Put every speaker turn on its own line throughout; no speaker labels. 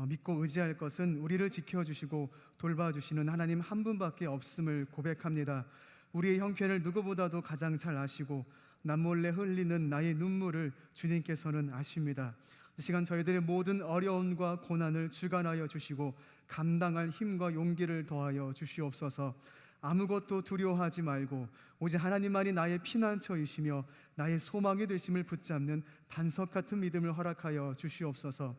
믿고 의지할 것은 우리를 지켜주시고 돌봐주시는 하나님 한 분밖에 없음을 고백합니다. 우리의 형편을 누구보다도 가장 잘 아시고 남몰래 흘리는 나의 눈물을 주님께서는 아십니다. 이 시간 저희들의 모든 어려움과 고난을 주관하여 주시고 감당할 힘과 용기를 더하여 주시옵소서. 아무것도 두려워하지 말고 오직 하나님만이 나의 피난처이시며 나의 소망이 되심을 붙잡는 반석 같은 믿음을 허락하여 주시옵소서.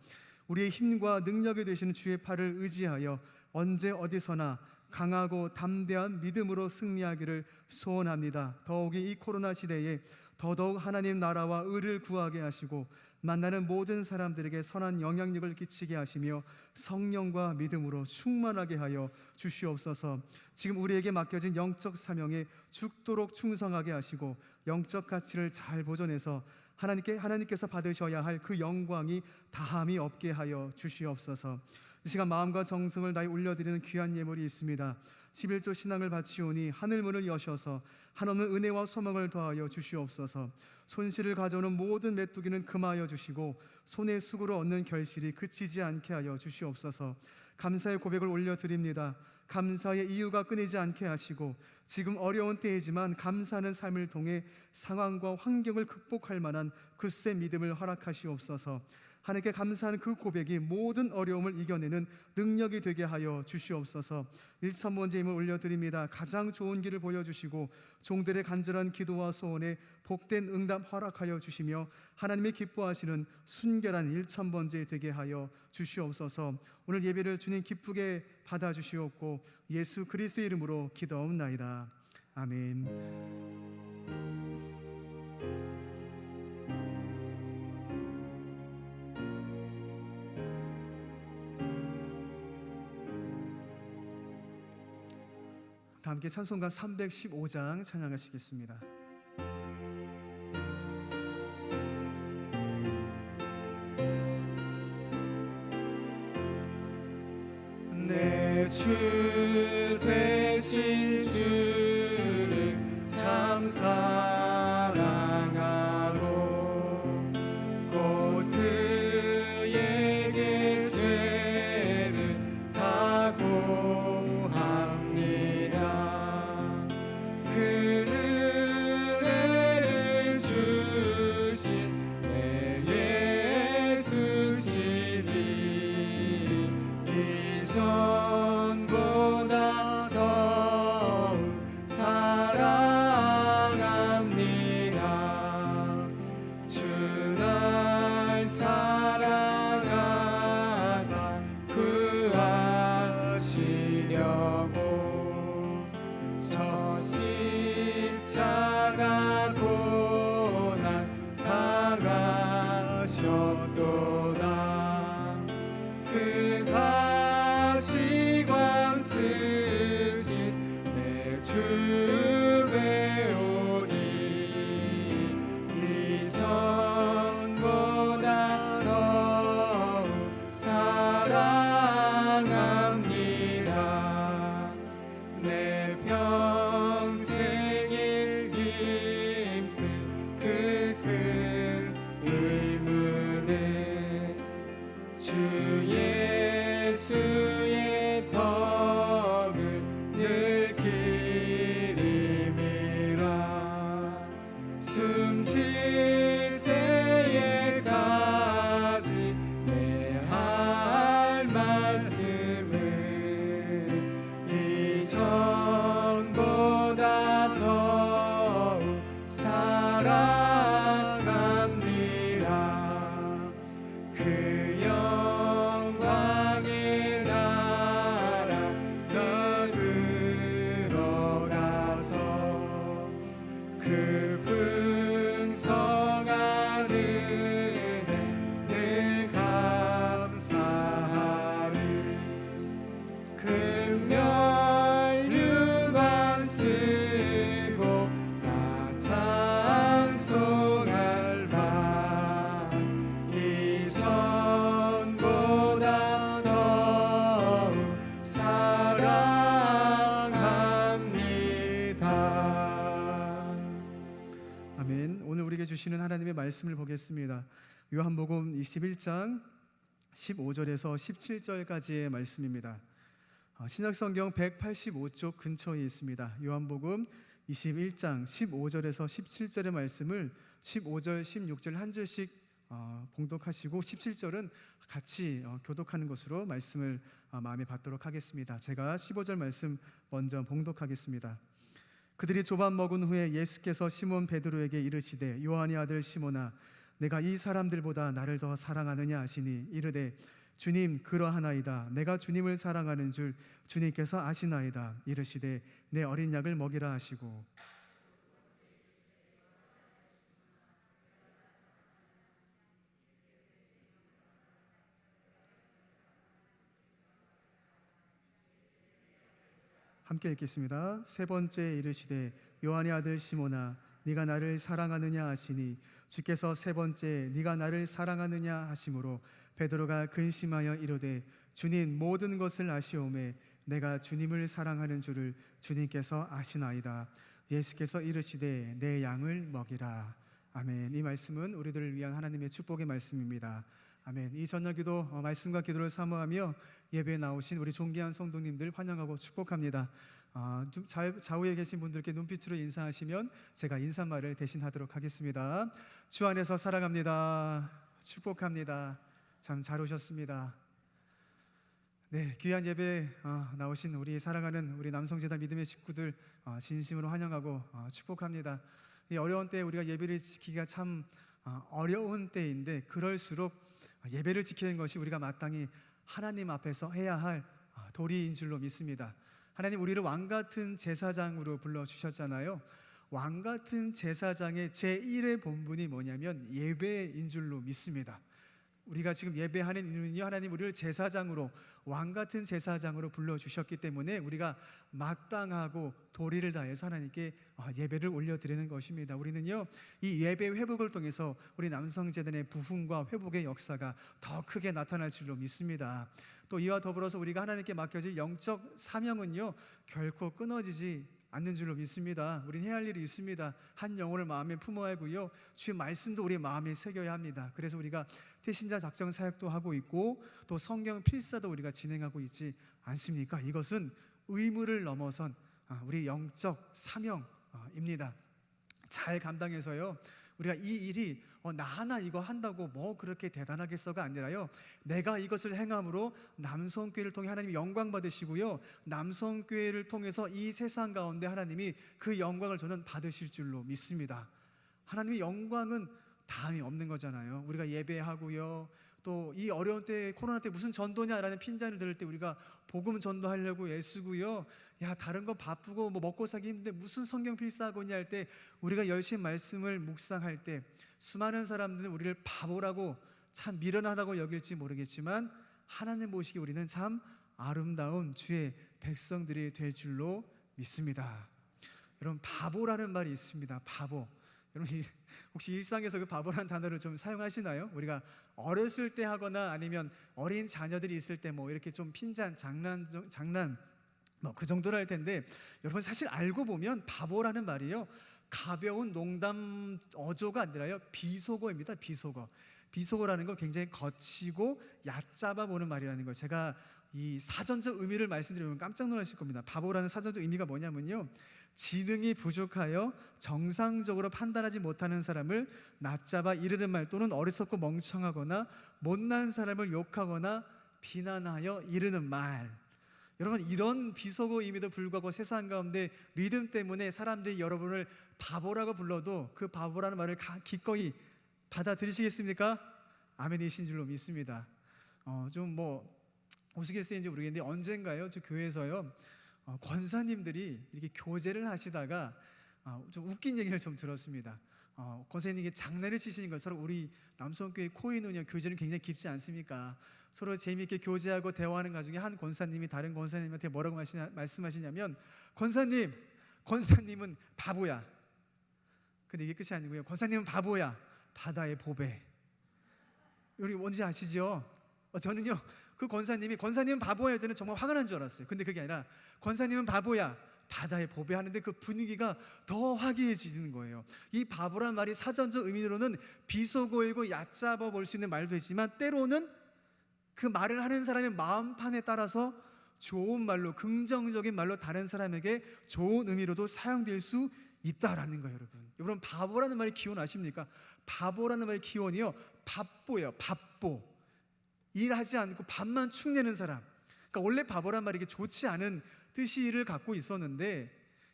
우리의 힘과 능력이 되시는 주의 팔을 의지하여 언제 어디서나 강하고 담대한 믿음으로 승리하기를 소원합니다. 더욱이 이 코로나 시대에 더더욱 하나님 나라와 의를 구하게 하시고 만나는 모든 사람들에게 선한 영향력을 끼치게 하시며 성령과 믿음으로 충만하게 하여 주시옵소서. 지금 우리에게 맡겨진 영적 사명에 죽도록 충성하게 하시고 영적 가치를 잘 보존해서 하나님께서 받으셔야 할 그 영광이 다함이 없게 하여 주시옵소서. 이 시간 마음과 정성을 다해 올려드리는 귀한 예물이 있습니다. 11조 신앙을 바치오니 하늘문을 여셔서 한없는 은혜와 소망을 더하여 주시옵소서. 손실을 가져오는 모든 메뚜기는 금하여 주시고 손의 수고로 얻는 결실이 그치지 않게 하여 주시옵소서. 감사의 고백을 올려드립니다. 감사의 이유가 끊이지 않게 하시고 지금 어려운 때이지만 감사하는 삶을 통해 상황과 환경을 극복할 만한 굳센 믿음을 허락하시옵소서. 하나님께 감사하는 그 고백이 모든 어려움을 이겨내는 능력이 되게 하여 주시옵소서. 1,000번째 올려드립니다. 가장 좋은 길을 보여주시고 종들의 간절한 기도와 소원에 복된 응답 허락하여 주시며 하나님이 기뻐하시는 순결한 1,000번째 되게 하여 주시옵소서. 오늘 예배를 주님 기쁘게 받아주시옵고 예수 그리스도의 이름으로 기도하옵나이다. 아멘. 다 함께 찬송가 315장 찬양하시겠습니다. 내 주 되신 주를 참 사랑하고 곧 그에게 죄를 다 고합니다. 그는 은혜를 주신 내 예수시니 이전보다 더욱 사랑합니다. 주 날 사랑하사 구하시려고 저 십자가 고난 당하셨도다. 그 가시관 쓰신 내 주 배우니 이전보다 더욱 사랑합니다. 내 평생을 힘쓸 그 의문에 주 예수의 덕을 늘 기림이라. 숨질 때에까지 내 할 말씀은 이전보다 더욱 사랑합니다. 그 영광의 나라 더 들어가서 그 풍성한 은혜 늘 감사하리. 금면류관 쓰고 나 찬송할 만 이전보다 더욱 사랑합니다. 아멘. 오늘 우리에게 주시는 하나님의 말씀을 보겠습니다. 요한복음 21장 15절에서 17절까지의 말씀입니다. 신약성경 185쪽 근처에 있습니다. 요한복음 21장 15절에서 17절의 말씀을 15절, 16절 한 절씩 봉독하시고 17절은 같이 교독하는 것으로 말씀을 마음에 받도록 하겠습니다. 제가 15절 말씀 먼저 봉독하겠습니다. 그들이 조반 먹은 후에 예수께서 시몬 베드로에게 이르시되 요한의 아들 시몬아 내가 이 사람들보다 나를 더 사랑하느냐 하시니 이르되 주님 그러하나이다. 내가 주님을 사랑하는 줄 주님께서 아시나이다. 이르시되 내 어린 양을 먹이라 하시고 함께 읽겠습니다. 세 번째 이르시되 요한의 아들 시몬아 네가 나를 사랑하느냐 하시니 주께서 세 번째 네가 나를 사랑하느냐 하심으로 베드로가 근심하여 이르되 주님 모든 것을 아시오매 내가 주님을 사랑하는 줄을 주님께서 아시나이다. 예수께서 이르시되 내 양을 먹이라. 아멘. 이 말씀은 우리들을 위한 하나님의 축복의 말씀입니다. 아멘. 이 저녁기도 말씀과 기도를 사모하며 예배에 나오신 우리 존귀한 성도님들 환영하고 축복합니다. 좌우에 계신 분들께 눈빛으로 인사하시면 제가 인사말을 대신하도록 하겠습니다. 주 안에서 사랑합니다. 축복합니다. 참 잘 오셨습니다. 네, 귀한 예배 나오신 우리 사랑하는 우리 남성재단 믿음의 식구들 진심으로 환영하고 축복합니다. 이 어려운 때 우리가 예배를 지키기가 참 어려운 때인데 그럴수록 예배를 지키는 것이 우리가 마땅히 하나님 앞에서 해야 할 도리인 줄로 믿습니다. 하나님 우리를 왕같은 제사장으로 불러주셨잖아요. 왕같은 제사장의 제1의 본분이 뭐냐면 예배인 줄로 믿습니다. 우리가 지금 예배하는 이유는요, 하나님 우리를 제사장으로 왕같은 제사장으로 불러주셨기 때문에 우리가 마땅하고 도리를 다해서 하나님께 예배를 올려드리는 것입니다. 우리는요 이 예배 회복을 통해서 우리 남성재단의 부흥과 회복의 역사가 더 크게 나타날 줄로 믿습니다. 또 이와 더불어서 우리가 하나님께 맡겨질 영적 사명은요 결코 끊어지지 않는 줄로 믿습니다. 우리는 해야 할 일이 있습니다. 한 영혼을 마음에 품어야 하고요, 주의 말씀도 우리 마음에 새겨야 합니다. 그래서 우리가 태신자 작정 사역도 하고 있고 또 성경 필사도 우리가 진행하고 있지 않습니까? 이것은 의무를 넘어선 우리 영적 사명입니다. 잘 감당해서요 우리가 이 일이 나 하나 이거 한다고 뭐 그렇게 대단하겠어가 아니라요, 내가 이것을 행함으로 남성교회를 통해 하나님이 영광 받으시고요, 남성교회를 통해서 이 세상 가운데 하나님이 그 영광을 저는 받으실 줄로 믿습니다. 하나님의 영광은 다음이 없는 거잖아요. 우리가 예배하고요, 또 이 어려운 때 코로나 때 무슨 전도냐라는 핀잔을 들을 때 우리가 복음 전도하려고 애쓰고요, 야 다른 거 바쁘고 뭐 먹고 살기 힘든데 무슨 성경 필사하고냐 할 때 우리가 열심히 말씀을 묵상할 때 수많은 사람들은 우리를 바보라고 참 미련하다고 여길지 모르겠지만 하나님 보시기 우리는 참 아름다운 주의 백성들이 될 줄로 믿습니다. 여러분 바보라는 말이 있습니다. 바보. 여러분 혹시 일상에서 그 바보라는 단어를 좀 사용하시나요? 우리가 어렸을 때 하거나 아니면 어린 자녀들이 있을 때 뭐 이렇게 좀 핀잔 장난 뭐 그 정도로 할 텐데, 여러분 사실 알고 보면 바보라는 말이요 가벼운 농담 어조가 아니라요 비속어입니다. 비속어라는 건 굉장히 거치고 얕잡아 보는 말이라는 걸 제가 이 사전적 의미를 말씀드리면 깜짝 놀라실 겁니다. 바보라는 사전적 의미가 뭐냐면요, 지능이 부족하여 정상적으로 판단하지 못하는 사람을 낮잡아 이르는 말, 또는 어리석고 멍청하거나 못난 사람을 욕하거나 비난하여 이르는 말. 여러분 이런 비속어임에도 불구하고 세상 가운데 믿음 때문에 사람들이 여러분을 바보라고 불러도 그 바보라는 말을 기꺼이 받아들이시겠습니까? 아멘이신 줄로 믿습니다. 좀 뭐 우스갯소리인지 모르겠는데 언젠가요 저 교회에서요 권사님들이 이렇게 교제를 하시다가 좀 웃긴 얘기를 좀 들었습니다. 권사님이 장난을 치시는 것처럼 우리 남성교회 코인운영 교제는 굉장히 깊지 않습니까? 서로 재미있게 교제하고 대화하는 가중에 한 권사님이 다른 권사님한테 뭐라고 말씀하시냐면 권사님은 바보야. 근데 이게 끝이 아니고요, 권사님은 바보야, 바다의 보배. 우리 뭔지 아시죠? 저는요 그 권사님은 바보야 때는 정말 화가 난 줄 알았어요. 근데 그게 아니라 권사님은 바보야, 바다에 보배 하는데 그 분위기가 더 화기애애지는 거예요. 이 바보란 말이 사전적 의미로는 비속어이고 얕잡아 볼 수 있는 말도 있지만 때로는 그 말을 하는 사람의 마음판에 따라서 좋은 말로, 긍정적인 말로 다른 사람에게 좋은 의미로도 사용될 수 있다라는 거예요. 여러분 바보라는 말의 기원 아십니까? 바보라는 말의 기원이요, 밥보예요. 밥보. 일하지 않고 밥만 축내는 사람. 그러니까 원래 바보란 말이 이게 좋지 않은 뜻을 갖고 있었는데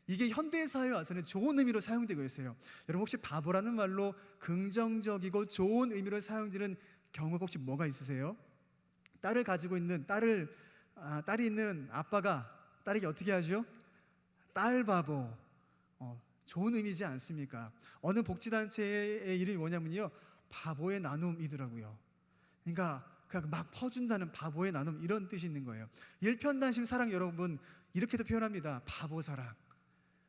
이게 현대사회에 와서는 좋은 의미로 사용되고 있어요. 여러분 혹시 바보라는 말로 긍정적이고 좋은 의미로 사용되는 경우가 혹시 뭐가 있으세요? 딸을 가지고 있는 딸이 있는 아빠가 딸에게 어떻게 하죠? 딸 바보. 좋은 의미지 않습니까? 어느 복지단체의 이름이 뭐냐면요, 바보의 나눔이더라고요. 그러니까 그냥 막 퍼준다는 바보의 나눔, 이런 뜻이 있는 거예요. 일편단심 사랑, 여러분 이렇게도 표현합니다. 바보 사랑.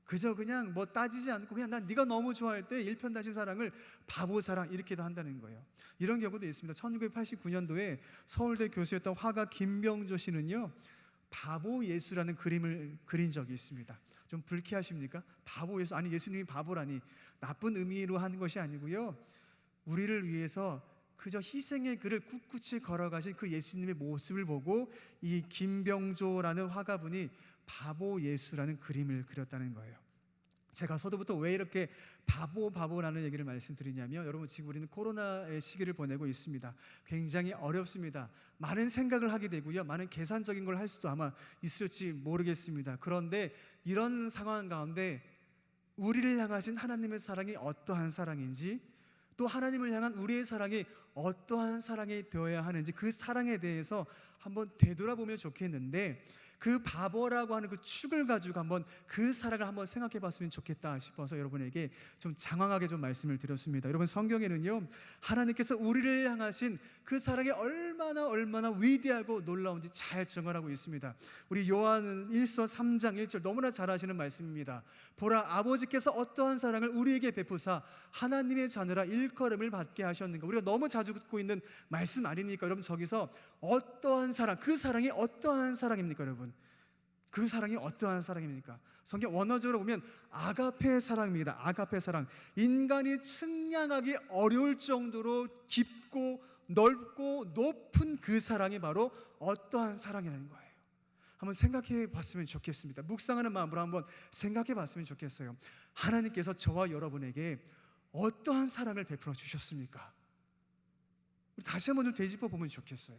그저 그냥 뭐 따지지 않고 그냥 난 네가 너무 좋아할 때 일편단심 사랑을 바보 사랑 이렇게도 한다는 거예요. 이런 경우도 있습니다. 1989년도에 서울대 교수였던 화가 김병조 씨는요, 바보 예수라는 그림을 그린 적이 있습니다. 좀 불쾌하십니까? 바보 예수, 아니 예수님이 바보라니. 나쁜 의미로 하는 것이 아니고요, 우리를 위해서 그저 희생의 글을 꿋꿋이 걸어가신 그 예수님의 모습을 보고 이 김병조라는 화가분이 바보 예수라는 그림을 그렸다는 거예요. 제가 서두부터 왜 이렇게 바보라는 얘기를 말씀드리냐면, 여러분 지금 우리는 코로나의 시기를 보내고 있습니다. 굉장히 어렵습니다. 많은 생각을 하게 되고요, 많은 계산적인 걸 할 수도 아마 있을지 모르겠습니다. 그런데 이런 상황 가운데 우리를 향하신 하나님의 사랑이 어떠한 사랑인지, 또 하나님을 향한 우리의 사랑이 어떠한 사랑이 되어야 하는지, 그 사랑에 대해서 한번 되돌아보면 좋겠는데, 그 바보라고 하는 그 축을 가지고 한번 그 사랑을 한번 생각해 봤으면 좋겠다 싶어서 여러분에게 좀 장황하게 좀 말씀을 드렸습니다. 여러분 성경에는요, 하나님께서 우리를 향하신 그 사랑이 얼마나 위대하고 놀라운지 잘 증언하고 있습니다. 우리 요한 1서 3장 1절 너무나 잘 아시는 말씀입니다. 보라, 아버지께서 어떠한 사랑을 우리에게 베푸사 하나님의 자녀라 일컬음을 받게 하셨는가. 우리가 너무 자주 듣고 있는 말씀 아닙니까? 여러분 저기서 어떠한 사랑, 그 사랑이 어떠한 사랑입니까? 여러분 그 사랑이 어떠한 사랑입니까? 성경 원어적으로 보면 아가페 사랑입니다. 아가페 사랑. 인간이 측량하기 어려울 정도로 깊고 넓고 높은 그 사랑이 바로 어떠한 사랑이라는 거예요. 한번 생각해 봤으면 좋겠습니다. 묵상하는 마음으로 한번 생각해 봤으면 좋겠어요. 하나님께서 저와 여러분에게 어떠한 사랑을 베풀어 주셨습니까? 우리 다시 한번 좀 되짚어 보면 좋겠어요.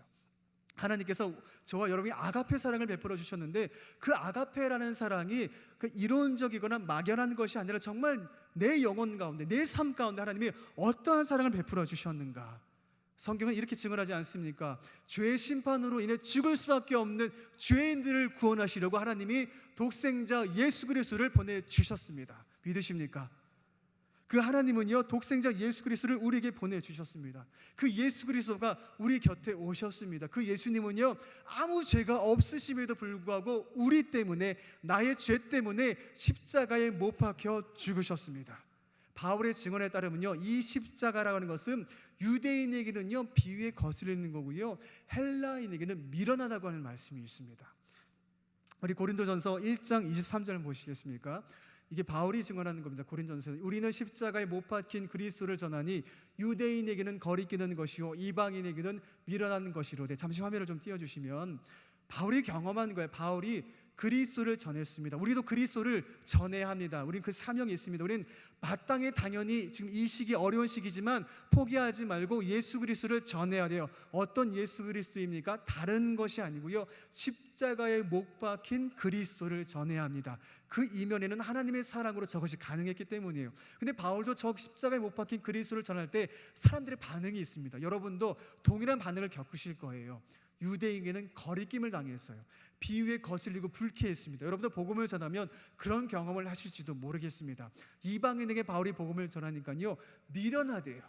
하나님께서 저와 여러분이 아가페 사랑을 베풀어 주셨는데, 그 아가페라는 사랑이 그 이론적이거나 막연한 것이 아니라 정말 내 영혼 가운데, 내 삶 가운데 하나님이 어떠한 사랑을 베풀어 주셨는가. 성경은 이렇게 증언하지 않습니까? 죄의 심판으로 인해 죽을 수밖에 없는 죄인들을 구원하시려고 하나님이 독생자 예수 그리스도를 보내주셨습니다. 믿으십니까? 그 하나님은요, 독생자 예수 그리스도를 우리에게 보내주셨습니다. 그 예수 그리스도가 우리 곁에 오셨습니다. 그 예수님은요, 아무 죄가 없으심에도 불구하고 우리 때문에, 나의 죄 때문에 십자가에 못 박혀 죽으셨습니다. 바울의 증언에 따르면요, 이 십자가라고 하는 것은 유대인에게는요 비위에 거슬리는 거고요, 헬라인에게는 미련하다고 하는 말씀이 있습니다. 우리 고린도전서 1장 23절 보시겠습니까? 이게 바울이 증언하는 겁니다. 고린도전서, 우리는 십자가에 못 박힌 그리스도를 전하니 유대인에게는 거리끼는 것이요 이방인에게는 미련한 것이로되. 잠시 화면을 좀 띄워주시면 바울이 경험한 거예요. 바울이 그리스도를 전했습니다. 우리도 그리스도를 전해야 합니다. 우리는 그 사명이 있습니다. 우리는 마땅히 당연히 지금 이 시기 어려운 시기지만 포기하지 말고 예수 그리스도를 전해야 돼요. 어떤 예수 그리스도입니까? 다른 것이 아니고요, 십자가에 못 박힌 그리스도를 전해야 합니다. 그 이면에는 하나님의 사랑으로 저것이 가능했기 때문이에요. 근데 바울도 저 십자가에 못 박힌 그리스도를 전할 때 사람들의 반응이 있습니다. 여러분도 동일한 반응을 겪으실 거예요. 유대인에게는 거리낌을 당했어요. 비유에 거슬리고 불쾌했습니다. 여러분도 복음을 전하면 그런 경험을 하실지도 모르겠습니다. 이방인에게 바울이 복음을 전하니까요, 미련하대요.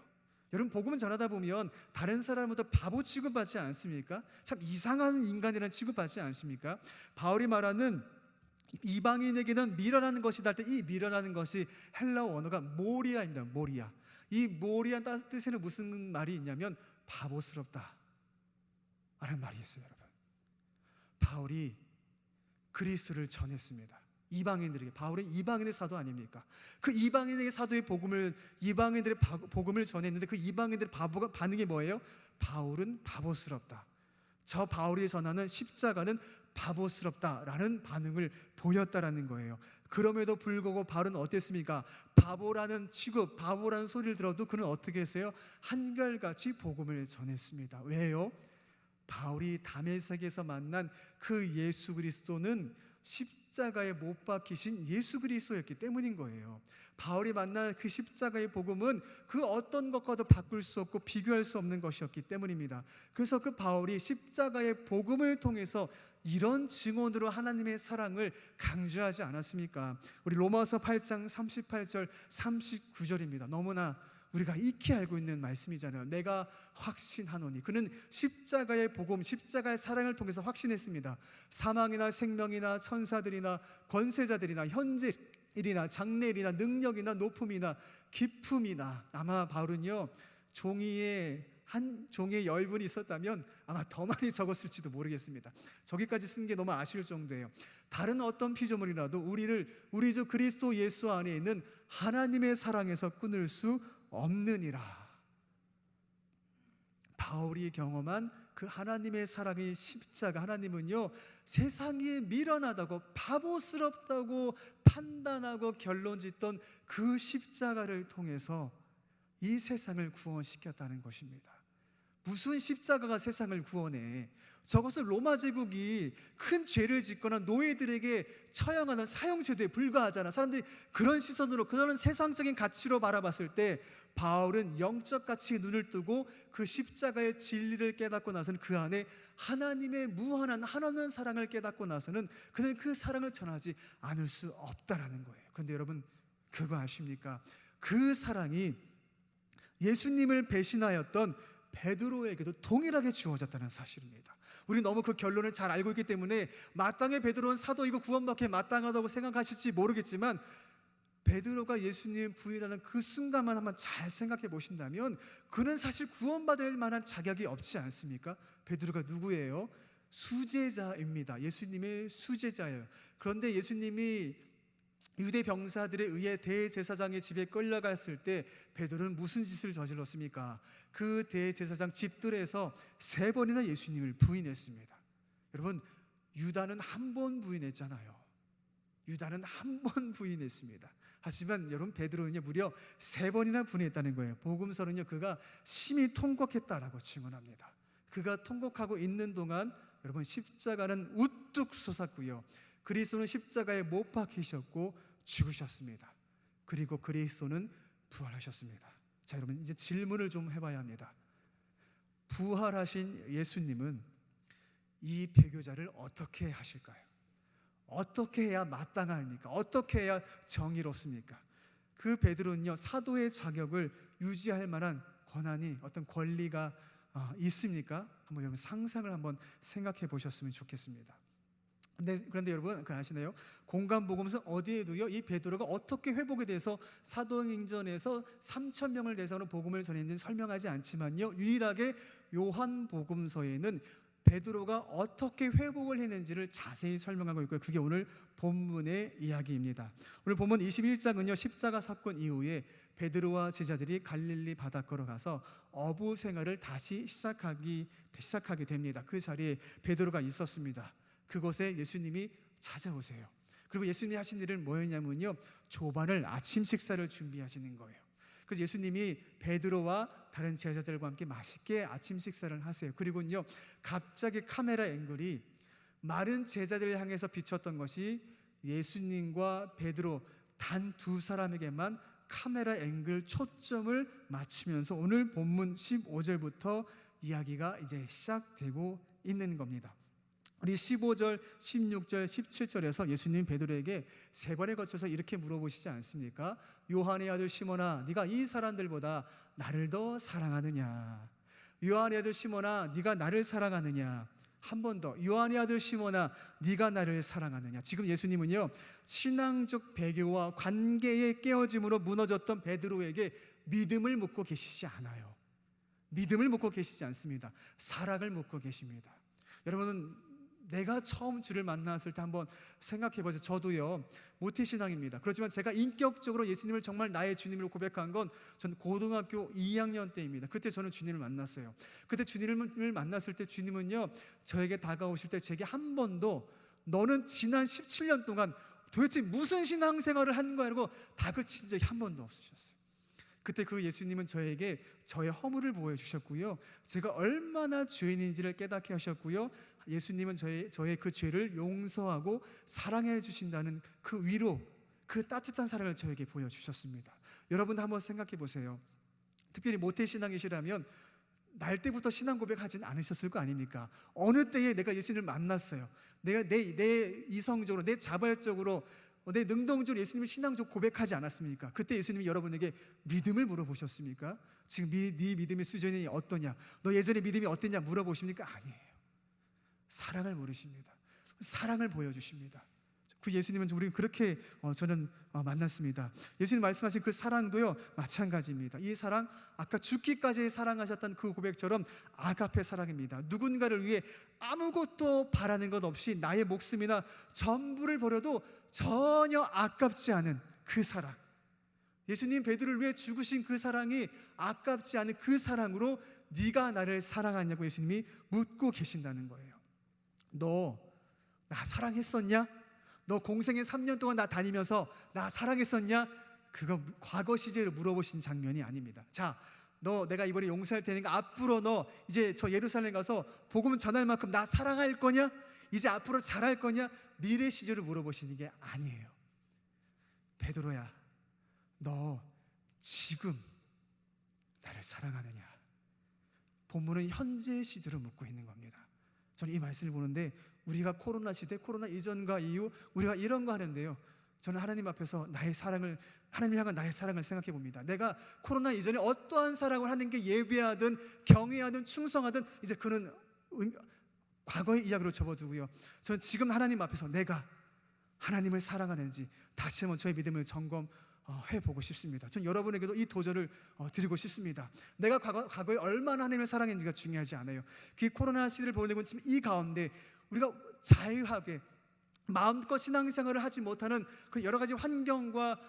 여러분 복음을 전하다 보면 다른 사람보다 바보 취급받지 않습니까? 참 이상한 인간이라는 취급받지 않습니까? 바울이 말하는 이방인에게는 미련한 것이다 할 때, 이 미련하는 것이 헬라어 언어가 모리아입니다. 모리아. 이 모리아 뜻에는 무슨 말이 있냐면 바보스럽다 라는 말이 있어요. 여러분 바울이 그리스도를 전했습니다. 이방인들에게. 바울은 이방인의 사도 아닙니까? 그 이방인에게 사도의 복음을, 이방인들의 복음을 전했는데 그 이방인들의 반응이 뭐예요? 바울은 바보스럽다. 저 바울이 전하는 십자가는 바보스럽다라는 반응을 보였다라는 거예요. 그럼에도 불구하고 바울은 어땠습니까? 바보라는 취급, 바보라는 소리를 들어도 그는 어떻게 했어요? 한결같이 복음을 전했습니다. 왜요? 바울이 다메섹에서 만난 그 예수 그리스도는 십자가에 못 박히신 예수 그리스도였기 때문인 거예요. 바울이 만난 그 십자가의 복음은 그 어떤 것과도 바꿀 수 없고 비교할 수 없는 것이었기 때문입니다. 그래서 그 바울이 십자가의 복음을 통해서 이런 증언으로 하나님의 사랑을 강조하지 않았습니까? 우리 로마서 8장 38절 39절입니다. 너무나 우리가 익히 알고 있는 말씀이잖아요. 내가 확신하노니. 그는 십자가의 복음, 십자가의 사랑을 통해서 확신했습니다. 사망이나 생명이나 천사들이나 권세자들이나 현재일이나 장래일이나 능력이나 높음이나 깊음이나, 아마 바울은요 한 종이의 열분이 있었다면 아마 더 많이 적었을지도 모르겠습니다. 저기까지 쓴 게 너무 아쉬울 정도예요. 다른 어떤 피조물이라도 우리 주 그리스도 예수 안에 있는 하나님의 사랑에서 끊을 수 없느니라. 바울이 경험한 그 하나님의 사랑의 십자가, 하나님은요 세상이 미련하다고 바보스럽다고 판단하고 결론짓던 그 십자가를 통해서 이 세상을 구원시켰다는 것입니다. 무슨 십자가가 세상을 구원해? 저것은 로마 제국이 큰 죄를 짓거나 노예들에게 처형하는 사형제도에 불과하잖아. 사람들이 그런 시선으로, 그런 세상적인 가치로 바라봤을 때 바울은 영적 가치에 눈을 뜨고 그 십자가의 진리를 깨닫고 나서는 그 안에 하나님의 무한한 한없는 사랑을 깨닫고 나서는 그는 그 사랑을 전하지 않을 수 없다라는 거예요. 그런데 여러분, 그거 아십니까? 그 사랑이 예수님을 배신하였던 베드로에게도 동일하게 주어졌다는 사실입니다. 우리 너무 그 결론을 잘 알고 있기 때문에 마땅히 베드로는 사도이고 구원받기에 마땅하다고 생각하실지 모르겠지만, 베드로가 예수님 부인하는 그 순간만 한번 잘 생각해 보신다면 그는 사실 구원받을 만한 자격이 없지 않습니까? 베드로가 누구예요? 수제자입니다. 예수님의 수제자예요. 그런데 예수님이 유대 병사들에 의해 대제사장의 집에 끌려갔을 때 베드로는 무슨 짓을 저질렀습니까? 그 대제사장 집들에서 3번이나 예수님을 부인했습니다. 여러분, 유다는 한 번 부인했잖아요. 유다는 한 번 부인했습니다. 하지만 여러분, 베드로는요 무려 3번이나 부인했다는 거예요. 복음서는요 그가 심히 통곡했다라고 증언합니다. 그가 통곡하고 있는 동안 여러분, 십자가는 우뚝 솟았고요, 그리스도는 십자가에 못 박히셨고 죽으셨습니다. 그리고 그리스도는 부활하셨습니다. 자, 여러분, 이제 질문을 좀 해봐야 합니다. 부활하신 예수님은 이 배교자를 어떻게 하실까요? 어떻게 해야 마땅합니까? 어떻게 해야 정의롭습니까? 그 베드로는요 사도의 자격을 유지할 만한 권한이, 어떤 권리가 있습니까? 한번 여러분 상상을 한번 생각해 보셨으면 좋겠습니다. 그런데 여러분, 그 아시나요? 공간복음서 어디에도요 이 베드로가 어떻게 회복에 대해서 사도행전에서 3,000명을 대상으로 복음을 전했는지 설명하지 않지만요, 유일하게 요한복음서에는 베드로가 어떻게 회복을 했는지를 자세히 설명하고 있고요. 그게 오늘 본문의 이야기입니다. 오늘 본문 21장은요 십자가 사건 이후에 베드로와 제자들이 갈릴리 바닷가로 가서 어부 생활을 다시 시작하게 됩니다. 그 자리에 베드로가 있었습니다. 그곳에 예수님이 찾아오세요. 그리고 예수님이 하신 일은 뭐였냐면요, 조반을 아침 식사를 준비하시는 거예요. 그래서 예수님이 베드로와 다른 제자들과 함께 맛있게 아침 식사를 하세요. 그리고요 갑자기 카메라 앵글이 마른 제자들을 향해서 비쳤던 것이 예수님과 베드로 단 2사람에게만 카메라 앵글 초점을 맞추면서 오늘 본문 15절부터 이야기가 이제 시작되고 있는 겁니다. 우리 15절, 16절, 17절에서 예수님 베드로에게 3번에 거쳐서 이렇게 물어보시지 않습니까? 요한의 아들 시몬아, 네가 이 사람들보다 나를 더 사랑하느냐? 요한의 아들 시몬아, 네가 나를 사랑하느냐? 한 번 더, 요한의 아들 시몬아, 네가 나를 사랑하느냐? 지금 예수님은요 신앙적 배교와 관계의 깨어짐으로 무너졌던 베드로에게 믿음을 묻고 계시지 않아요. 믿음을 묻고 계시지 않습니다. 사랑을 묻고 계십니다. 여러분은
내가 처음 주를 만났을 때 한번 생각해 보세요. 저도요, 모태신앙입니다. 그렇지만 제가 인격적으로 예수님을 정말 나의 주님으로 고백한 건 전 고등학교 2학년 때입니다. 그때 저는 주님을 만났어요. 그때 주님을 만났을 때 주님은요, 저에게 다가오실 때 제게 한 번도 너는 지난 17년 동안 도대체 무슨 신앙생활을 한 거야 라고 다그친 적이 한 번도 없으셨어요. 그때 그 예수님은 저에게 저의 허물을 보여 주셨고요, 제가 얼마나 죄인인지를 깨닫게 하셨고요, 예수님은 저의 그 죄를 용서하고 사랑해 주신다는 그 위로, 그 따뜻한 사랑을 저에게 보여주셨습니다. 여러분도 한번 생각해 보세요. 특별히 모태신앙이시라면 날 때부터 신앙 고백하지는 않으셨을 거 아닙니까? 어느 때에 내가 예수님을 만났어요. 내가 내 이성적으로, 내 자발적으로, 내 능동적으로 예수님을 신앙적으로 고백하지 않았습니까? 그때 예수님이 여러분에게 믿음을 물어보셨습니까? 지금 네 믿음의 수준이 어떠냐, 너 예전에 믿음이 어땠냐 물어보십니까? 아니에요. 사랑을 물으십니다. 사랑을 보여주십니다. 그 예수님은 우리 그렇게 저는 만났습니다. 예수님 말씀하신 그 사랑도요, 마찬가지입니다. 이 사랑, 아까 죽기까지 사랑하셨던 그 고백처럼 아가페 사랑입니다. 누군가를 위해 아무것도 바라는 것 없이 나의 목숨이나 전부를 버려도 전혀 아깝지 않은 그 사랑, 예수님 베드로를 위해 죽으신 그 사랑이 아깝지 않은 그 사랑으로 네가 나를 사랑하냐고 예수님이 묻고 계신다는 거예요. 너 나 사랑했었냐? 너 공생애 3년 동안 나 다니면서 나 사랑했었냐? 그거 과거 시제로 물어보신 장면이 아닙니다. 자, 너 내가 이번에 용서할 테니까 앞으로 너 이제 저 예루살렘 가서 복음 전할 만큼 나 사랑할 거냐? 이제 앞으로 잘할 거냐? 미래 시제로 물어보시는 게 아니에요. 베드로야, 너 지금 나를 사랑하느냐? 본문은 현재 시제로 묻고 있는 겁니다. 저는 이 말씀을 보는데 우리가 코로나 시대, 코로나 이전과 이후 우리가 이런 거 하는데요, 저는 하나님 앞에서 나의 사랑을, 하나님을 향한 나의 사랑을 생각해 봅니다. 내가 코로나 이전에 어떠한 사랑을 하는 게 예배하든 경외하든 충성하든 이제 그는 과거의 이야기로 접어두고요, 저는 지금 하나님 앞에서 내가 하나님을 사랑하는지 다시 한번 저의 믿음을 점검해보고 싶습니다. 전 여러분에게도 이 도전을 드리고 싶습니다. 내가 과거에 얼마나 하나님을 사랑했는지가 중요하지 않아요. 그 코로나 시대를 보내고 있는 이 가운데 우리가 자유하게 마음껏 신앙생활을 하지 못하는 그 여러 가지 환경과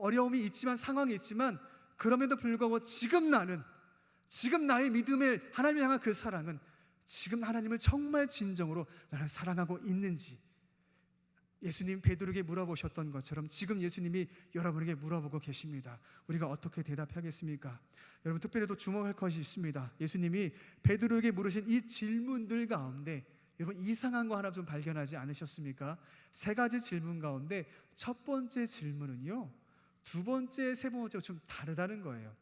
어려움이 있지만, 상황이 있지만, 그럼에도 불구하고 지금 나의 믿음을 하나님을 향한 그 사랑은 지금 하나님을 정말 진정으로 나를 사랑하고 있는지 예수님 베드로에게 물어보셨던 것처럼 지금 예수님이 여러분에게 물어보고 계십니다. 우리가 어떻게 대답하겠습니까? 여러분, 특별히 또 주목할 것이 있습니다. 예수님이 베드로에게 물으신 이 질문들 가운데 여러분 이상한 거 하나 좀 발견하지 않으셨습니까? 세 가지 질문 가운데 첫 번째 질문은요, 두 번째, 세 번째가 좀 다르다는 거예요.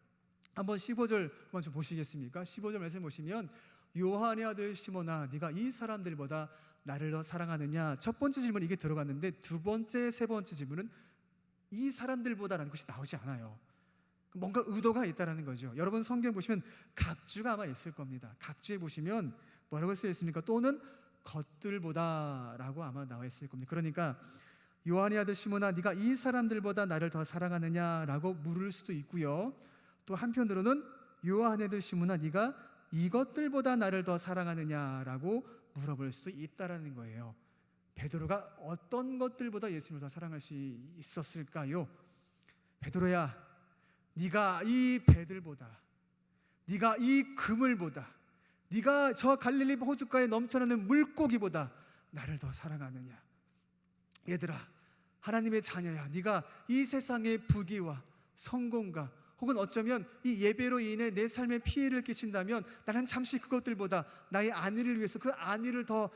한번 15절 한번 좀 보시겠습니까? 15절 말씀 보시면 요한의 아들 시몬아, 네가 이 사람들보다 나를 더 사랑하느냐? 첫 번째 질문 이게 들어갔는데 두 번째, 세 번째 질문은 이 사람들보다라는 것이 나오지 않아요. 뭔가 의도가 있다라는 거죠. 여러분 성경 보시면 각주가 아마 있을 겁니다. 각주에 보시면 뭐라고 쓰여 있습니까? 또는 것들보다라고 아마 나와 있을 겁니다. 그러니까 요한의 아들 시몬아, 네가 이 사람들보다 나를 더 사랑하느냐라고 물을 수도 있고요, 또 한편으로는 요한의 아들 시몬아, 네가 이것들보다 나를 더 사랑하느냐라고 물어볼 수 있다라는 거예요. 베드로가 어떤 것들보다 예수님을 더 사랑할 수 있었을까요? 베드로야, 네가 이 배들보다, 네가 이 그물보다, 네가 저 갈릴리 호숫가에 넘쳐나는 물고기보다 나를 더 사랑하느냐? 얘들아, 하나님의 자녀야, 네가 이 세상의 부귀와 성공과 혹은 어쩌면 이 예배로 인해 내 삶에 피해를 끼친다면 나는 잠시 그것들보다 나의 안위를 위해서 그 안위를 더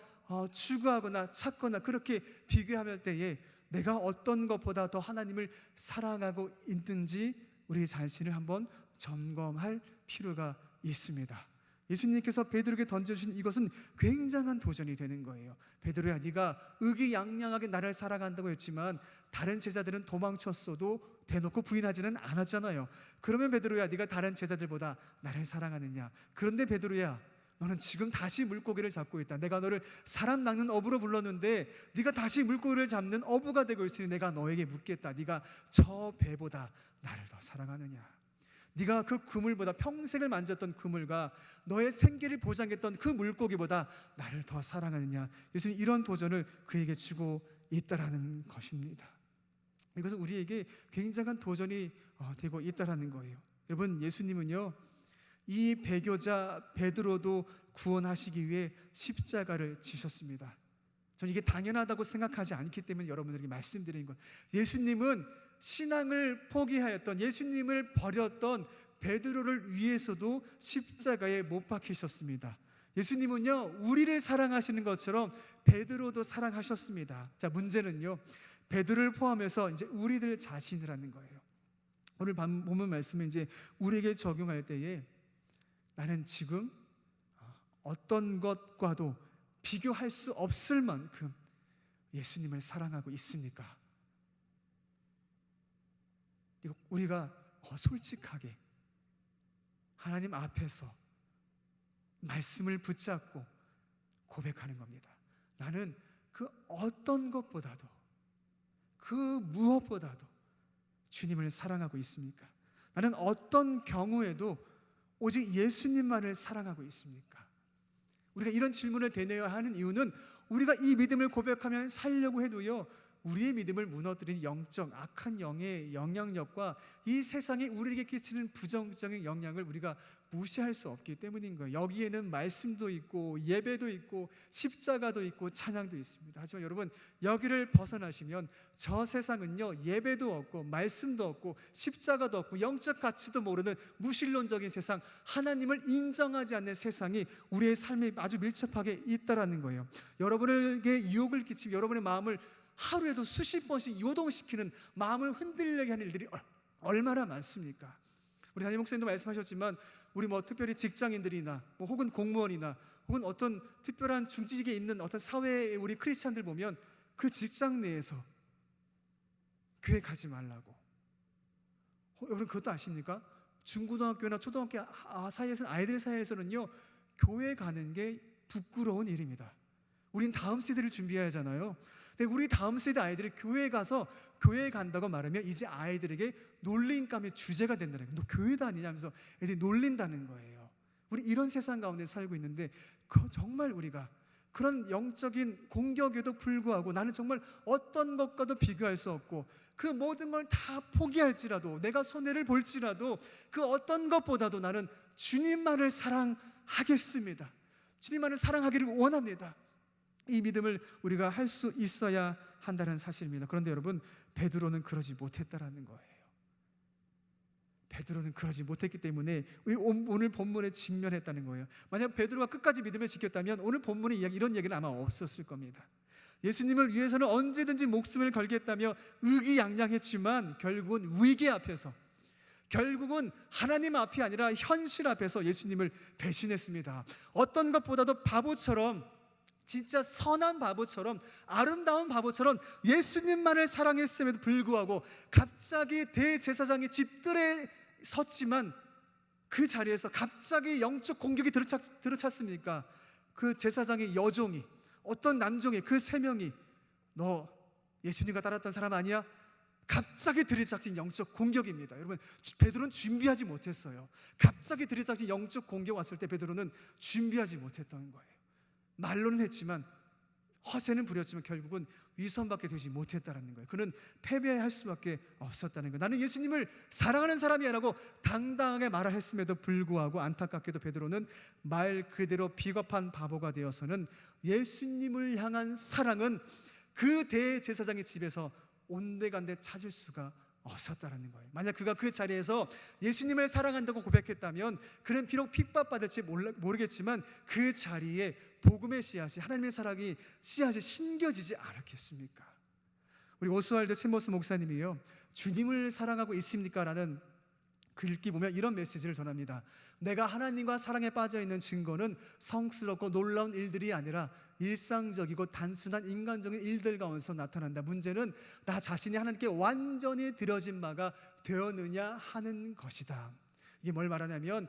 추구하거나 찾거나 그렇게 비교할 때에 내가 어떤 것보다 더 하나님을 사랑하고 있는지 우리 자신을 한번 점검할 필요가 있습니다. 예수님께서 베드로에게 던져주신 이것은 굉장한 도전이 되는 거예요. 베드로야, 네가 의기양양하게 나를 사랑한다고 했지만 다른 제자들은 도망쳤어도 대놓고 부인하지는 않았잖아요. 그러면 베드로야, 네가 다른 제자들보다 나를 사랑하느냐? 그런데 베드로야, 너는 지금 다시 물고기를 잡고 있다. 내가 너를 사람 낚는 어부로 불렀는데 네가 다시 물고기를 잡는 어부가 되고 있으니 내가 너에게 묻겠다. 네가 저 배보다 나를 더 사랑하느냐? 네가 그 그물보다 평생을 만졌던 그물과 너의 생계를 보장했던 그 물고기보다 나를 더 사랑하느냐. 예수님 이런 도전을 그에게 주고 있다라는 것입니다. 이것은 우리에게 굉장한 도전이 되고 있다라는 거예요. 여러분, 예수님은요 이 배교자 베드로도 구원하시기 위해 십자가를 지셨습니다. 저는 이게 당연하다고 생각하지 않기 때문에 여러분들에게 말씀드리는 것. 예수님은 신앙을 포기하였던, 예수님을 버렸던 베드로를 위해서도 십자가에 못 박히셨습니다. 예수님은요 우리를 사랑하시는 것처럼 베드로도 사랑하셨습니다. 자, 문제는요 베드로를 포함해서 이제 우리들 자신이라는 거예요. 오늘 본문 말씀은 이제 우리에게 적용할 때에 나는 지금 어떤 것과도 비교할 수 없을 만큼 예수님을 사랑하고 있습니까? 이거 우리가 솔직하게 하나님 앞에서 말씀을 붙잡고 고백하는 겁니다. 나는 그 어떤 것보다도, 그 무엇보다도 주님을 사랑하고 있습니까? 나는 어떤 경우에도 오직 예수님만을 사랑하고 있습니까? 우리가 이런 질문을 되뇌어야 하는 이유는 우리가 이 믿음을 고백하면 살려고 해도요 우리의 믿음을 무너뜨리는 영적 악한 영의 영향력과 이 세상이 우리에게 끼치는 부정적인 영향을 우리가 무시할 수 없기 때문인 거예요. 여기에는 말씀도 있고 예배도 있고 십자가도 있고 찬양도 있습니다. 하지만 여러분, 여기를 벗어나시면 저 세상은요 예배도 없고 말씀도 없고 십자가도 없고 영적 가치도 모르는 무신론적인 세상, 하나님을 인정하지 않는 세상이 우리의 삶에 아주 밀접하게 있다라는 거예요. 여러분에게 유혹을 끼치고 여러분의 마음을 하루에도 수십 번씩 요동시키는, 마음을 흔들리게 하는 일들이 얼마나 많습니까? 우리 담임 목사님도 말씀하셨지만 우리 특별히 직장인들이나 혹은 공무원이나 혹은 어떤 특별한 중직에 있는 어떤 사회의 우리 크리스찬들 보면 그 직장 내에서 교회 가지 말라고. 여러분 그것도 아십니까? 중고등학교나 초등학교 사이에서는, 아이들 사이에서는요 교회 가는 게 부끄러운 일입니다. 우린 다음 세대를 준비해야 하잖아요. 근데 우리 다음 세대 아이들이 교회에 가서 교회에 간다고 말하면 이제 아이들에게 놀림감의 주제가 된다는 거예요. 너 교회 다니냐면서 애들이 놀린다는 거예요. 우리 이런 세상 가운데 살고 있는데 정말 우리가 그런 영적인 공격에도 불구하고 나는 정말 어떤 것과도 비교할 수 없고 그 모든 걸 다 포기할지라도, 내가 손해를 볼지라도 그 어떤 것보다도 나는 주님만을 사랑하겠습니다. 주님만을 사랑하기를 원합니다. 이 믿음을 우리가 할 수 있어야 한다는 사실입니다. 그런데 여러분, 베드로는 그러지 못했다라는 거예요. 베드로는 그러지 못했기 때문에 오늘 본문에 직면했다는 거예요. 만약 베드로가 끝까지 믿음을 지켰다면 오늘 본문의 이야기, 이런 얘기는 아마 없었을 겁니다. 예수님을 위해서는 언제든지 목숨을 걸겠다며 의기양양했지만 결국은 위기 앞에서, 결국은 하나님 앞이 아니라 현실 앞에서 예수님을 배신했습니다. 어떤 것보다도 바보처럼, 진짜 선한 바보처럼, 아름다운 바보처럼 예수님만을 사랑했음에도 불구하고 갑자기 대제사장의 집들에 섰지만 그 자리에서 갑자기 영적 공격이 들어찼습니까? 그 제사장의 여종이, 어떤 남종이, 그 세 명이 너 예수님과 따랐던 사람 아니야? 갑자기 들이닥친 영적 공격입니다. 여러분, 베드로는 준비하지 못했어요. 갑자기 들이닥친 영적 공격 왔을 때 베드로는 준비하지 못했던 거예요. 말로는 했지만, 허세는 부렸지만 결국은 위선받게 되지 못했다는 거예요. 그는 패배할 수밖에 없었다는 거예요. 나는 예수님을 사랑하는 사람이야라고 당당하게 말을 했음에도 불구하고 안타깝게도 베드로는 말 그대로 비겁한 바보가 되어서는 예수님을 향한 사랑은 그 대제사장의 집에서 온데간데 찾을 수가 없었다라는 거예요. 만약 그가 그 자리에서 예수님을 사랑한다고 고백했다면 그는 비록 핍박받을지 모르겠지만 그 자리에 복음의 씨앗이, 하나님의 사랑이 씨앗이 심겨지지 않았겠습니까? 우리 오스왈드 챔버스 목사님이요, 주님을 사랑하고 있습니까? 라는 글귀 보면 이런 메시지를 전합니다. 내가 하나님과 사랑에 빠져있는 증거는 성스럽고 놀라운 일들이 아니라 일상적이고 단순한 인간적인 일들 가운데서 나타난다. 문제는 나 자신이 하나님께 완전히 드려진 바가 되었느냐 하는 것이다. 이게 뭘 말하냐면,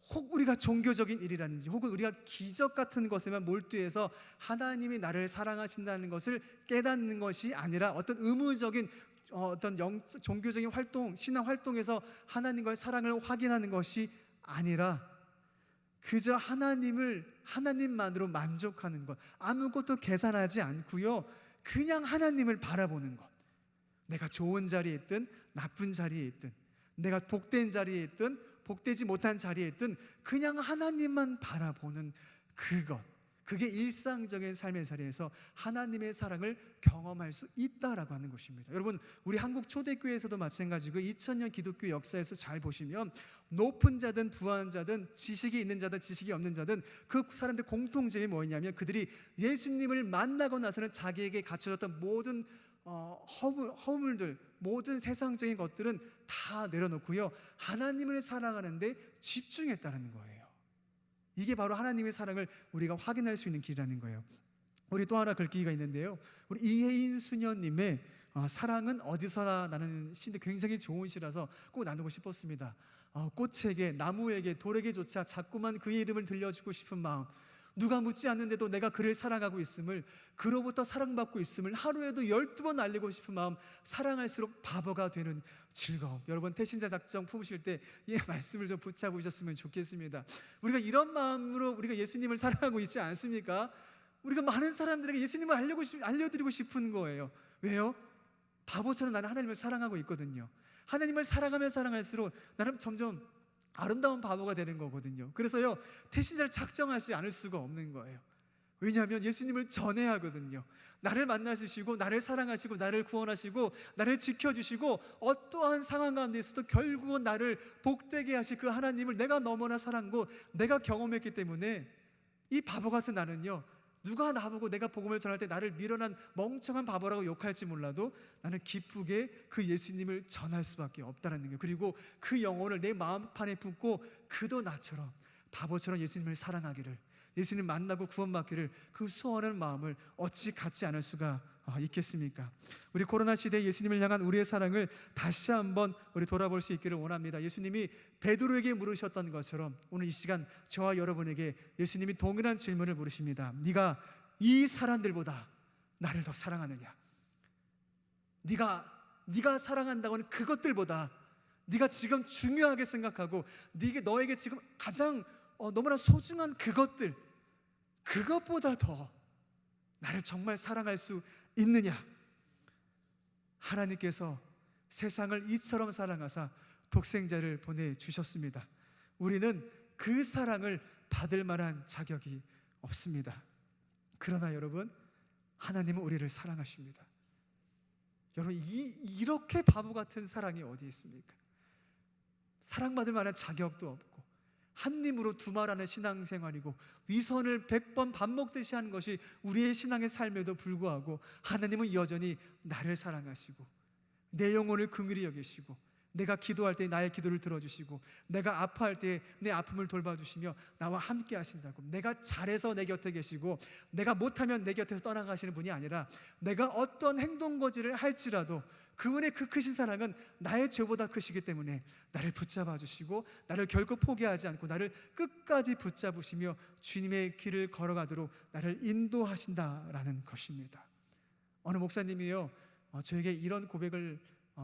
혹 우리가 종교적인 일이라든지 혹은 우리가 기적 같은 것에만 몰두해서 하나님이 나를 사랑하신다는 것을 깨닫는 것이 아니라 어떤 의무적인 어떤 종교적인 활동, 신앙 활동에서 하나님과의 사랑을 확인하는 것이 아니라 그저 하나님만으로 만족하는 것, 아무것도 계산하지 않고요, 그냥 하나님을 바라보는 것. 내가 좋은 자리에 있든 나쁜 자리에 있든, 내가 복된 자리에 있든 복되지 못한 자리에 있든 그냥 하나님만 바라보는 그것, 그게 일상적인 삶의 자리에서 하나님의 사랑을 경험할 수 있다라고 하는 것입니다. 여러분, 우리 한국 초대교회에서도 마찬가지고 2000년 기독교 역사에서 잘 보시면 높은 자든 부한 자든 지식이 있는 자든 지식이 없는 자든 그 사람들 공통점이 뭐였냐면 그들이 예수님을 만나고 나서는 자기에게 갖춰졌던 모든 허물들, 모든 세상적인 것들은 다 내려놓고요, 하나님을 사랑하는데 집중했다는 거예요. 이게 바로 하나님의 사랑을 우리가 확인할 수 있는 길이라는 거예요. 우리 또 하나 글귀가 있는데요, 우리 이혜인 수녀님의 사랑은 어디서나 나는 시인데 굉장히 좋은 시라서 꼭 나누고 싶었습니다. 꽃에게, 나무에게, 돌에게조차 자꾸만 그의 이름을 들려주고 싶은 마음, 누가 묻지 않는데도 내가 그를 사랑하고 있음을, 그로부터 사랑받고 있음을 하루에도 12번 알리고 싶은 마음, 사랑할수록 바보가 되는 즐거움. 여러분, 태신자 작정 품으실 때 이 말씀을 좀 붙잡으셨으면 좋겠습니다. 우리가 이런 마음으로 우리가 예수님을 사랑하고 있지 않습니까? 우리가 많은 사람들에게 예수님을 알려드리고 싶은 거예요. 왜요? 바보처럼 나는 하나님을 사랑하고 있거든요. 하나님을 사랑하면 사랑할수록 나는 점점 아름다운 바보가 되는 거거든요. 그래서요, 태신자를 작정하지 않을 수가 없는 거예요. 왜냐하면 예수님을 전해야 하거든요. 나를 만나주시고 나를 사랑하시고 나를 구원하시고 나를 지켜주시고 어떠한 상황 가운데 있어도 결국은 나를 복되게 하실 그 하나님을 내가 너무나 사랑하고 내가 경험했기 때문에 이 바보 같은 나는요, 누가 나보고 내가 복음을 전할 때 나를 미련한 멍청한 바보라고 욕할지 몰라도 나는 기쁘게 그 예수님을 전할 수밖에 없다는 거예요. 그리고 그 영혼을 내 마음판에 품고 그도 나처럼 바보처럼 예수님을 사랑하기를, 예수님 만나고 구원받기를, 그 소원하는 마음을 어찌 갖지 않을 수가 있겠습니까? 우리 코로나 시대에 예수님을 향한 우리의 사랑을 다시 한번 우리 돌아볼 수 있기를 원합니다. 예수님이 베드로에게 물으셨던 것처럼 오늘 이 시간 저와 여러분에게 예수님이 동일한 질문을 물으십니다. 네가 이 사람들보다 나를 더 사랑하느냐? 네가 사랑한다고는 그것들보다 네가 지금 중요하게 생각하고 너에게 지금 가장 너무나 소중한 그것들, 그것보다 더 나를 정말 사랑할 수 있느냐? 하나님께서 세상을 이처럼 사랑하사 독생자를 보내주셨습니다. 우리는 그 사랑을 받을 만한 자격이 없습니다. 그러나 여러분, 하나님은 우리를 사랑하십니다. 여러분, 이렇게 바보 같은 사랑이 어디 있습니까? 사랑받을 만한 자격도 없고 한 입으로 두말하는 신앙생활이고 위선을 100번 밥 먹듯이 하는 것이 우리의 신앙의 삶에도 불구하고 하나님은 여전히 나를 사랑하시고 내 영혼을 긍휼히 여기시고 내가 기도할 때 나의 기도를 들어주시고 내가 아파할 때 내 아픔을 돌봐주시며 나와 함께 하신다고, 내가 잘해서 내 곁에 계시고 내가 못하면 내 곁에서 떠나가시는 분이 아니라 내가 어떤 행동거지를 할지라도 그분의 그 크신 사랑은 나의 죄보다 크시기 때문에 나를 붙잡아 주시고 나를 결코 포기하지 않고 나를 끝까지 붙잡으시며 주님의 길을 걸어가도록 나를 인도하신다라는 것입니다. 어느 목사님이요, 저에게 이런 고백을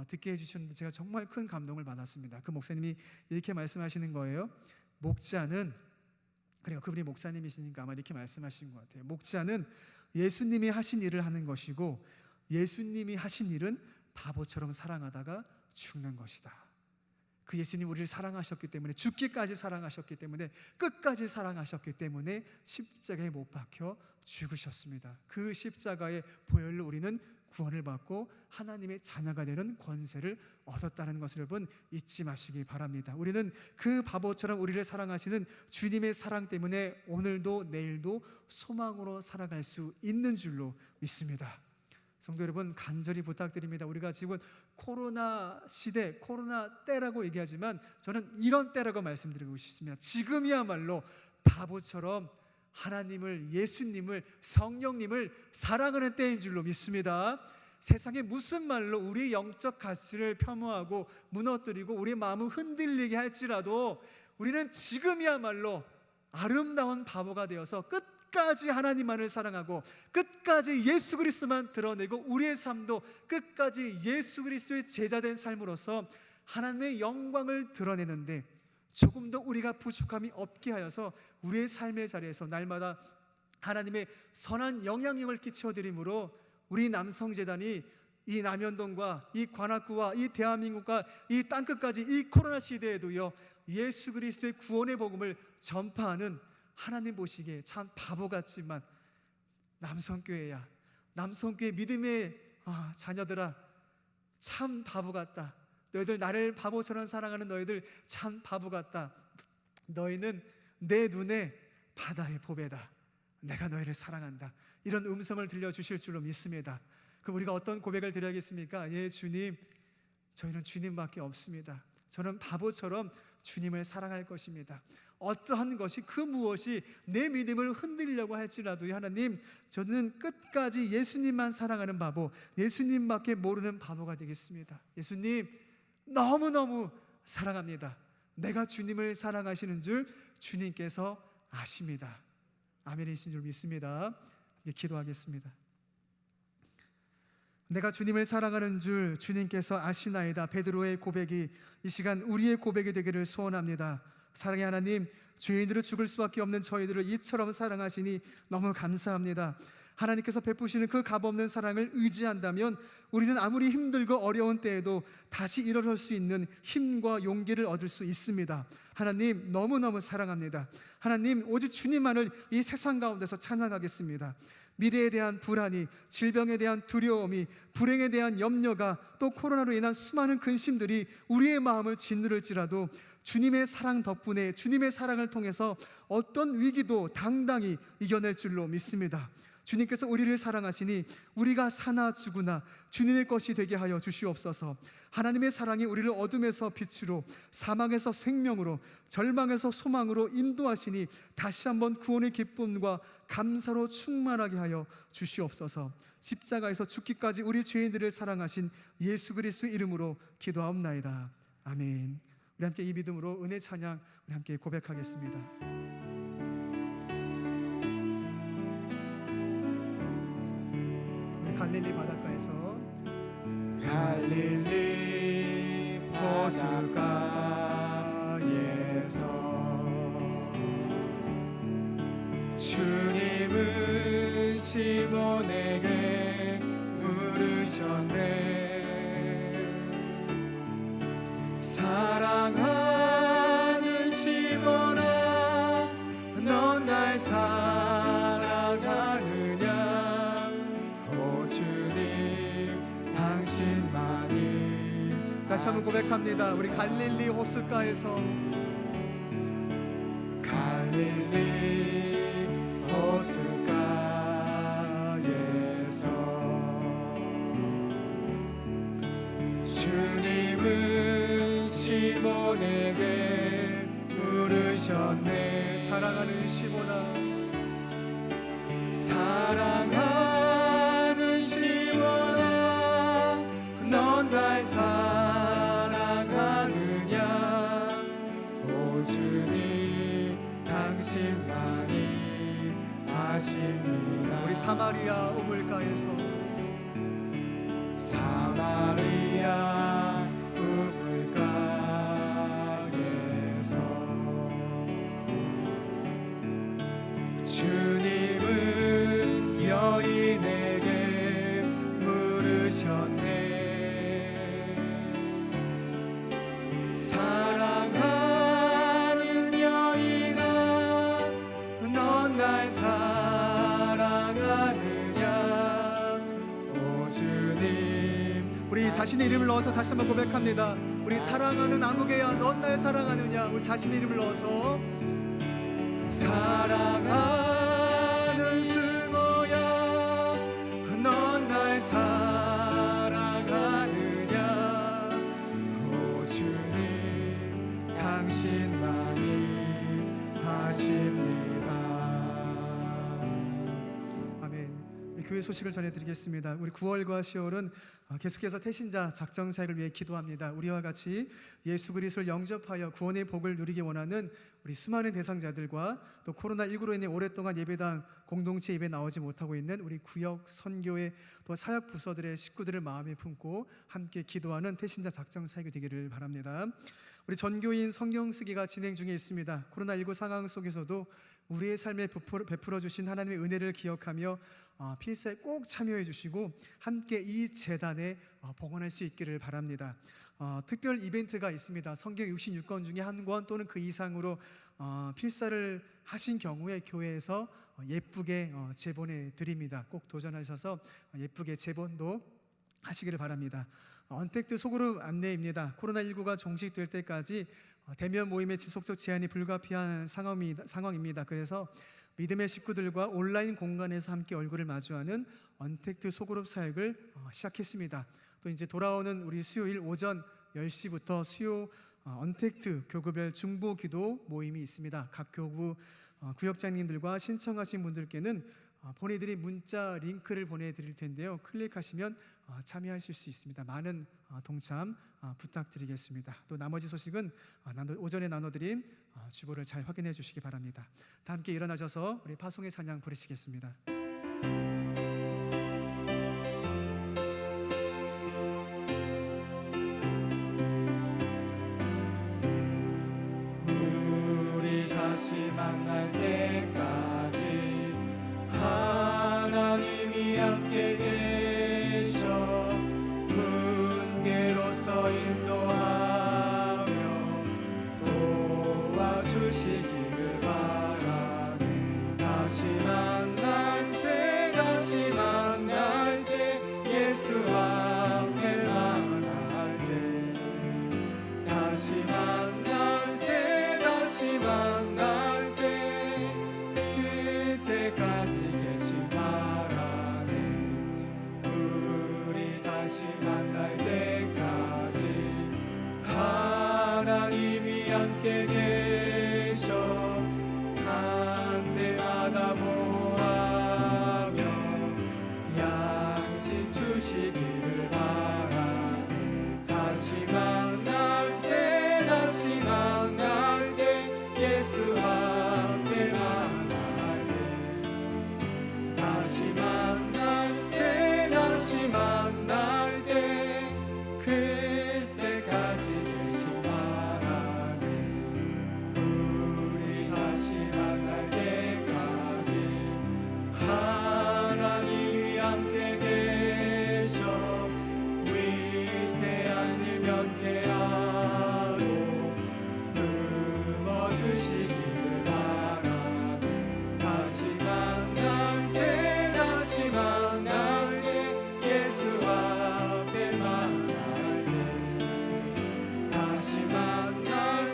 듣게 해주셨는데 제가 정말 큰 감동을 받았습니다. 그 목사님이 이렇게 말씀하시는 거예요. 목자는, 그리고 그분이 목사님이시니까 아마 이렇게 말씀하신 것 같아요. 목자는 예수님이 하신 일을 하는 것이고 예수님이 하신 일은 바보처럼 사랑하다가 죽는 것이다. 그 예수님 우리를 사랑하셨기 때문에, 죽기까지 사랑하셨기 때문에, 끝까지 사랑하셨기 때문에 십자가에 못 박혀 죽으셨습니다. 그 십자가의 보혈로 우리는 구원을 받고 하나님의 자녀가 되는 권세를 얻었다는 것을 여러분 잊지 마시기 바랍니다. 우리는 그 바보처럼 우리를 사랑하시는 주님의 사랑 때문에 오늘도 내일도 소망으로 살아갈 수 있는 줄로 믿습니다. 성도 여러분, 간절히 부탁드립니다. 우리가 지금 코로나 시대, 코로나 때라고 얘기하지만 저는 이런 때라고 말씀드리고 싶습니다. 지금이야말로 바보처럼 하나님을, 예수님을, 성령님을 사랑하는 때인 줄로 믿습니다. 세상에 무슨 말로 우리 영적 가치를 폄하하고 무너뜨리고 우리의 마음을 흔들리게 할지라도 우리는 지금이야말로 아름다운 바보가 되어서 끝까지 하나님만을 사랑하고 끝까지 예수 그리스도만 드러내고 우리의 삶도 끝까지 예수 그리스도의 제자된 삶으로서 하나님의 영광을 드러내는데 조금 더 우리가 부족함이 없게 하여서 우리의 삶의 자리에서 날마다 하나님의 선한 영향력을 끼쳐드림으로 우리 남성재단이 이 남현동과 이 관악구와 이 대한민국과 이 땅끝까지 이 코로나 시대에도요 예수 그리스도의 구원의 복음을 전파하는, 하나님 보시기에 참 바보 같지만 남성교회야, 남성교회 믿음의 자녀들아, 참 바보 같다. 너희들 나를 바보처럼 사랑하는 너희들 참 바보 같다. 너희는 내 눈에 바다의 보배다. 내가 너희를 사랑한다. 이런 음성을 들려주실 줄로 믿습니다. 그럼 우리가 어떤 고백을 드려야겠습니까? 예, 주님, 저희는 주님밖에 없습니다. 저는 바보처럼 주님을 사랑할 것입니다. 어떠한 것이 그 무엇이 내 믿음을 흔들려고 할지라도 하나님, 저는 끝까지 예수님만 사랑하는 바보, 예수님밖에 모르는 바보가 되겠습니다. 예수님, 너무너무 사랑합니다. 내가 주님을 사랑하시는 줄 주님께서 아십니다. 아멘이신 줄 믿습니다. 기도하겠습니다. 내가 주님을 사랑하는 줄 주님께서 아시나이다. 베드로의 고백이 이 시간 우리의 고백이 되기를 소원합니다. 사랑의 하나님, 죄인으로 죽을 수밖에 없는 저희들을 이처럼 사랑하시니 너무 감사합니다. 하나님께서 베푸시는 그 값없는 사랑을 의지한다면 우리는 아무리 힘들고 어려운 때에도 다시 일어설 수 있는 힘과 용기를 얻을 수 있습니다. 하나님, 너무너무 사랑합니다. 하나님, 오직 주님만을 이 세상 가운데서 찬양하겠습니다. 미래에 대한 불안이, 질병에 대한 두려움이, 불행에 대한 염려가, 또 코로나로 인한 수많은 근심들이 우리의 마음을 짓누를지라도 주님의 사랑 덕분에, 주님의 사랑을 통해서 어떤 위기도 당당히 이겨낼 줄로 믿습니다. 주님께서 우리를 사랑하시니 우리가 사나 죽으나 주님의 것이 되게 하여 주시옵소서. 하나님의 사랑이 우리를 어둠에서 빛으로, 사망에서 생명으로, 절망에서 소망으로 인도하시니 다시 한번 구원의 기쁨과 감사로 충만하게 하여 주시옵소서. 십자가에서 죽기까지 우리 죄인들을 사랑하신 예수 그리스도의 이름으로 기도하옵나이다. 아멘. 우리 함께 이 믿음으로 은혜 찬양 우리 함께 고백하겠습니다. 갈릴리 바닷가에서
갈릴리 호숫가에서 주님은 시몬에게 물으셨네. 사랑하는 시몬아, 넌 날 사랑하느냐? 오 주님, 당신만이.
다시 한번 고백합니다. 우리 갈릴리 호숫가에서,
갈릴리 호숫가에서 주님은 시몬에게 물으셨네.
사랑하는 시몬아,
사랑하는 시몬아, 넌 날 사랑하느냐? 오 주님, 당신만이 아십니다.
우리 사마리아 우물가에서,
사마리아 우물가에서 주님은 여인에게 물으셨네. 사랑하는 여인아, 넌 날 사랑하느냐? 오 주님.
우리 자신의 이름을 넣어서 다시 한번 고백합니다. 우리 사랑하는 아무개야, 넌 날 사랑하느냐? 우리 자신의 이름을 넣어서
사랑하는 승호야, 넌 날 사랑하느냐? 오 주님, 당신만이 하십니다.
아멘. 우리
우리 교회 소식을 전해드리겠습니다. 우리 9월과 10월은 계속해서 태신자 작정 사역을 위해 기도합니다. 우리와 같이 예수 그리스도를 영접하여 구원의 복을 누리기 원하는 우리 수많은 대상자들과 또 코로나19로 인해 오랫동안 예배당 공동체 예배 나오지 못하고 있는 우리 구역 선교회 또 사역 부서들의 식구들을 마음에 품고 함께 기도하는 태신자 작정 사역이 되기를 바랍니다. 우리 전교인 성경 쓰기가 진행 중에 있습니다. 코로나19 상황 속에서도 우리의 삶에 베풀어 주신 하나님의 은혜를 기억하며 필사에 꼭 참여해 주시고 함께 이 재단에 봉헌할 수 있기를 바랍니다. 특별 이벤트가 있습니다. 성경 66권 중에 한 권 또는 그 이상으로 필사를 하신 경우에 교회에서 예쁘게 제본해 드립니다. 꼭 도전하셔서 예쁘게 제본도 하시기를 바랍니다. 언택트 소그룹 안내입니다. 코로나19가 종식될 때까지 대면 모임의 지속적 제한이 불가피한 상황입니다. 그래서 믿음의 식구들과 온라인 공간에서 함께 얼굴을 마주하는 언택트 소그룹 사역을 시작했습니다. 또 이제 돌아오는 우리 수요일 오전 10시부터 수요 언택트 교구별 중보 기도 모임이 있습니다. 각 교구 구역장님들과 신청하신 분들께는 보내드린 문자 링크를 보내드릴 텐데요. 클릭하시면 참여하실 수 있습니다. 많은 동참 부탁드리겠습니다. 또 나머지 소식은 오전에 나눠드린 주보를 잘 확인해 주시기 바랍니다. 다 함께 일어나셔서 우리 파송의 찬양 부르시겠습니다.
우리 다시 만날 때까지 하나님이 함께 계셔 문계로서 인도하며 도와주시기를 바라니 다시 만날 때 예수 앞에 만날 때 다시 만날 때 그때까지 계신 바라네 우리 다시 만날 때까지 하나님이 함께 계셔 한 때마다 보호하며 양식 주시기를 바라네 다시 만날 때 예수 앞에 만날 때 다시 만날 때 그때까지 계신 바라네 우리 다시 만날 때까지 하나님이 함께 계셔 위태한 일 면케하고 주시기를 바라네 다시 만날 때 예수 앞에 만날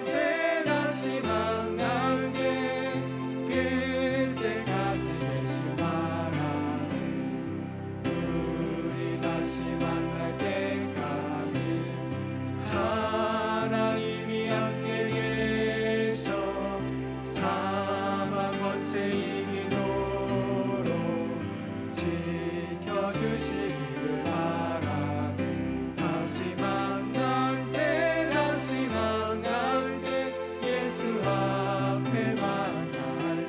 때 다시 만날 때 그때까지 계신 바라네 우리 다시 만날 때까지 하나님이 함께 계셔 사망 권세 이기도록 지켜주시기를 바라네 다시 만날 때 예수 앞에 만날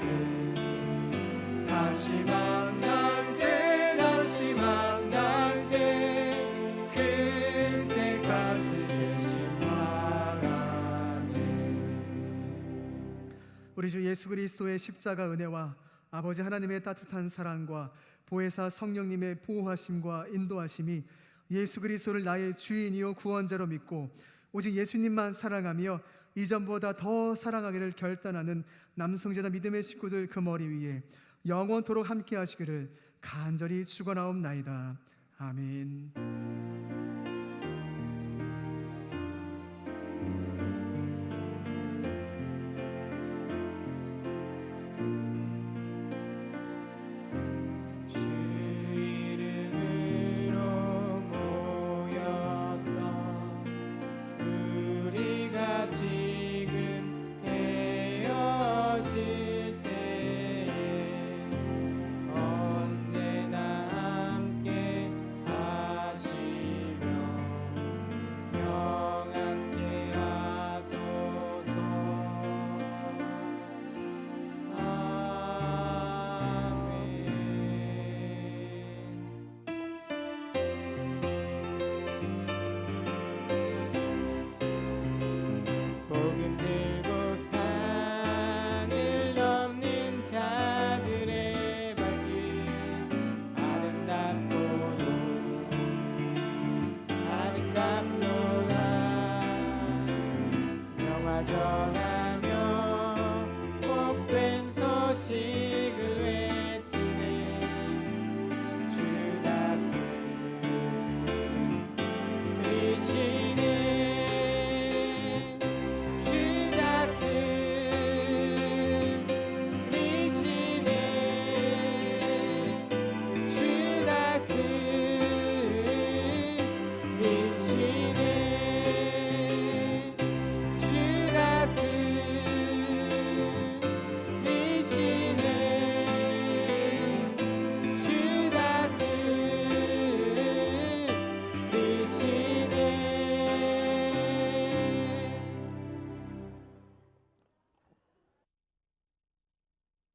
때 다시 만날 때 그때까지 계신 바라네
우리 주 예수 그리스도의 십자가 은혜와 아버지 하나님의 따뜻한 사랑과 보혜사 성령님의 보호하심과 인도하심이 예수 그리스도를 나의 주인이요 구원자로 믿고 오직 예수님만 사랑하며 이전보다 더 사랑하기를 결단하는 남성재단 믿음의 식구들 그 머리 위에 영원토록 함께 하시기를 간절히 축원하옵나이다. 아멘.